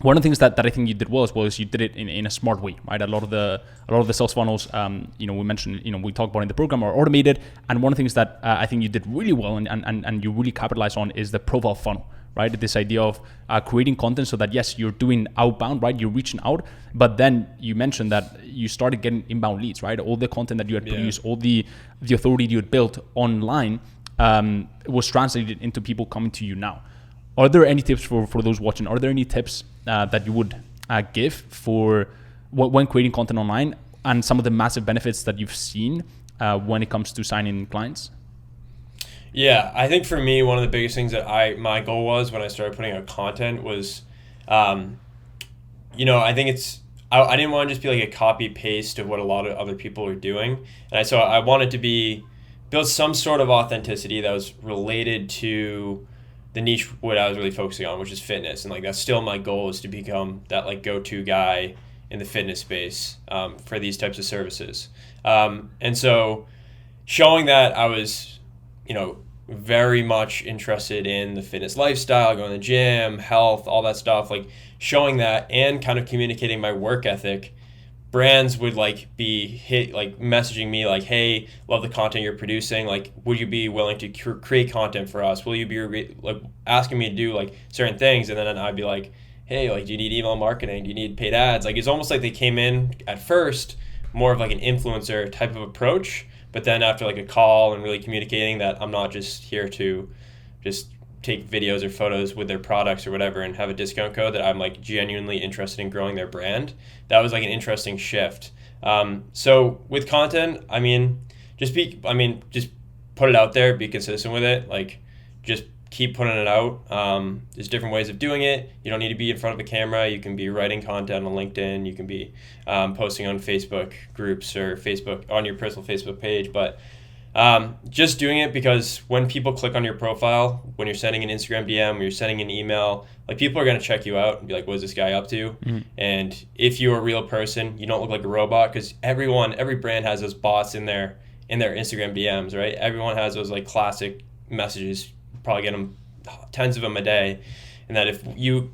one of the things that I think you did well as well is you did it in a smart way, right? A lot of the sales funnels, we mentioned, we talk about in the program are automated. And one of the things that I think you did really well and you really capitalize on is the profile funnel, right? This idea of creating content so that, yes, you're doing outbound, right? You're reaching out, but then you mentioned that you started getting inbound leads, right? All the content that you had produced, all the authority you had built online was translated into people coming to you now. Are there any tips for those watching? Are there any tips that you would give for when creating content online and some of the massive benefits that you've seen when it comes to signing clients? Yeah, I think for me, one of the biggest things that my goal was when I started putting out content was, I think I didn't want to just be like a copy paste of what a lot of other people are doing. And so I wanted to build some sort of authenticity that was related to the niche what I was really focusing on, which is fitness. And like that's still my goal, is to become that like go-to guy in the fitness space for these types of services. And so showing that I was, very much interested in the fitness lifestyle, going to the gym, health, all that stuff, like showing that and kind of communicating my work ethic, brands would be messaging me like, hey, love the content you're producing. Like, would you be willing to create content for us? Will you be asking me to do certain things? And then I'd be like, hey, do you need email marketing? Do you need paid ads? It's almost like they came in at first more of an influencer type of approach. But then after a call and really communicating that I'm not just here to just take videos or photos with their products or whatever and have a discount code, that I'm genuinely interested in growing their brand, that was an interesting shift. So with content, just put it out there, be consistent with it, just keep putting it out. There's different ways of doing it. You don't need to be in front of a camera. You can be writing content on LinkedIn. You can be posting on Facebook groups or Facebook on your personal Facebook page. But just doing it, because when people click on your profile, when you're sending an Instagram DM, when you're sending an email, people are going to check you out and be like, what is this guy up to? Mm-hmm. And if you're a real person, you don't look like a robot, because every brand has those bots in their Instagram DMs, right? Everyone has those classic messages. Probably get them tens of them a day, and that if you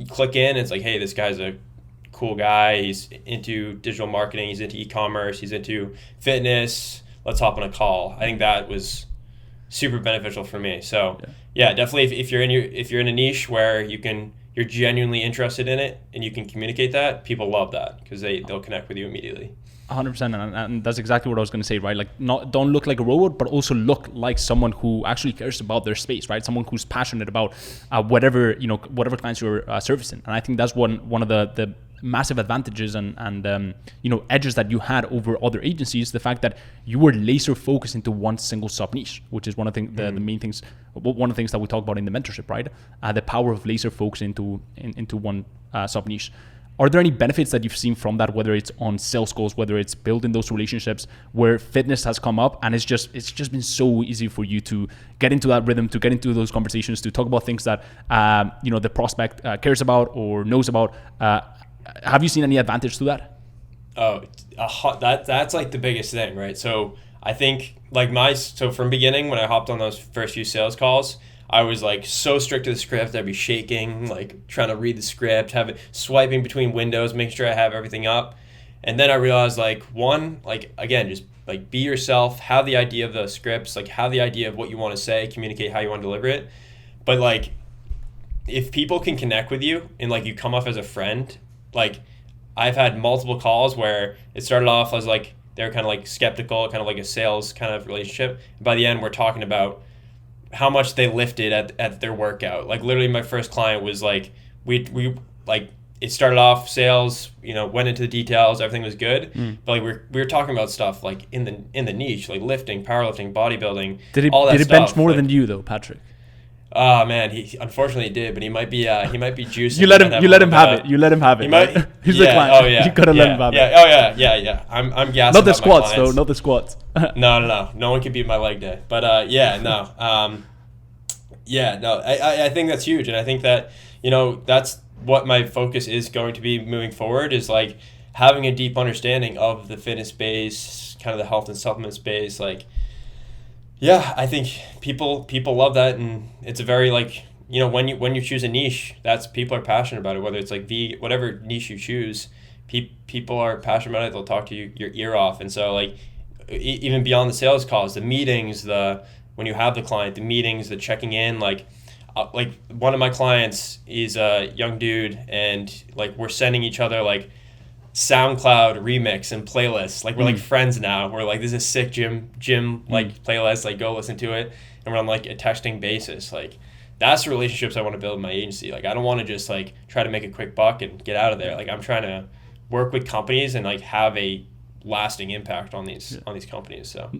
click in, it's hey, this guy's a cool guy, he's into digital marketing, he's into e-commerce, he's into fitness, let's hop on a call. I think that was super beneficial for me. So yeah, definitely if you're in a niche where you're genuinely interested in it and you can communicate that, people love that because they'll connect with you immediately. 100%, and that's exactly what I was going to say, right? Don't look like a robot, but also look like someone who actually cares about their space, right? Someone who's passionate about whatever clients you're servicing. And I think that's one of the massive advantages and edges that you had over other agencies. The fact that you were laser focused into one single sub niche, which is one of the main things. One of the things that we talk about in the mentorship, right? The power of laser focus into one sub niche. Are there any benefits that you've seen from that, whether it's on sales goals, whether it's building those relationships where fitness has come up and it's just been so easy for you to get into that rhythm, to get into those conversations, to talk about things that the prospect cares about or knows about? Have you seen any advantage to that? Oh, that's the biggest thing, right? So I think from beginning, when I hopped on those first few sales calls, I was so strict to the script. I'd be shaking, trying to read the script, swiping between windows, making sure I have everything up. And then I realized again, just be yourself, have the idea of the scripts, have the idea of what you want to say, communicate how you want to deliver it. But if people can connect with you and you come off as a friend, I've had multiple calls where it started off as they were kind of skeptical, kind of a sales kind of relationship. By the end, we're talking about how much they lifted at their workout. Literally my first client was we it started off sales, went into the details, everything was good. But we were talking about stuff in the niche, lifting, powerlifting, bodybuilding. Did he bench more than you though, Patrick? Oh man, he unfortunately did, but he might be juicing. You let him have it. You let him have it. Right? He's the client. Oh yeah. You gotta let him have it. Oh yeah. I'm gassing. Not the squats though. Not the squats. No. No one can beat my leg day. But I think that's huge, and I think that that's what my focus is going to be moving forward, is having a deep understanding of the fitness space, kind of the health and supplement space. I think people love that, and it's a very when you choose a niche, that's people are passionate about it. Whether it's like whatever niche you choose, people are passionate about it. They'll talk to you your ear off. And so like even beyond the sales calls, the meetings, when you have the client, the meetings, the checking in, like one of my clients is a young dude, and like we're sending each other like SoundCloud remix and playlists. Like we're like friends now. We're like, this is a sick gym like playlist. Like go listen to it. And we're on like a texting basis. Like that's the relationships I want to build in my agency. Like I don't want to just like try to make a quick buck and get out of there. Like I'm trying to work with companies and like have a lasting impact on these companies. So